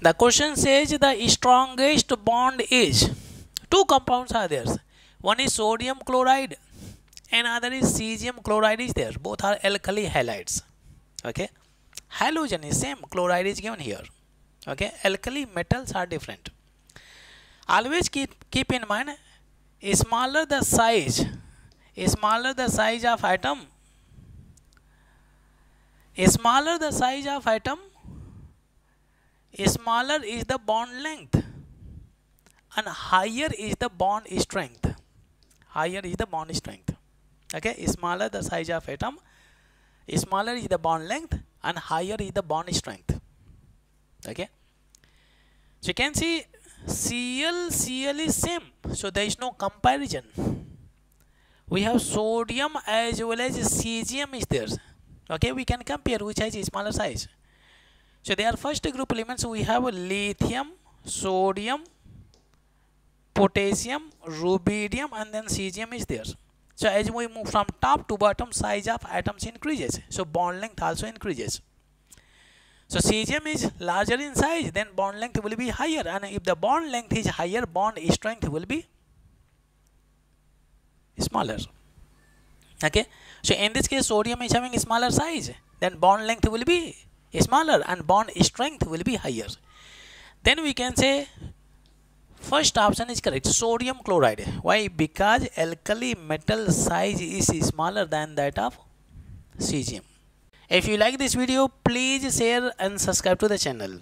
The question says the strongest bond is, two compounds are there. One is sodium chloride and other is cesium chloride is there. Both are alkali halides. Okay. Halogen is same, chloride is given here. Okay. Alkali metals are different. Always keep in mind, smaller the size of atom, smaller the size of atom, smaller is the bond length and higher is the bond strength. Higher is the bond strength. Okay, smaller the size of atom, smaller is the bond length and higher is the bond strength. Okay, so you can see Cl is same, so there is no comparison. We have sodium as well as cesium is there. Okay, we can compare which has a smaller size. So they are first group elements. We have lithium, sodium, potassium, rubidium and then cesium is there. So as we move from top to bottom, size of atoms increases, so bond length also increases. So cesium is larger in size, then bond length will be higher, and if the bond length is higher, bond strength will be smaller. Okay, so in this case sodium is having a smaller size, then bond length will be smaller and bond strength will be higher. Then we can say first option is correct, sodium chloride. Why? Because alkali metal size is smaller than that of cesium. If you like this video, please share and subscribe to the channel.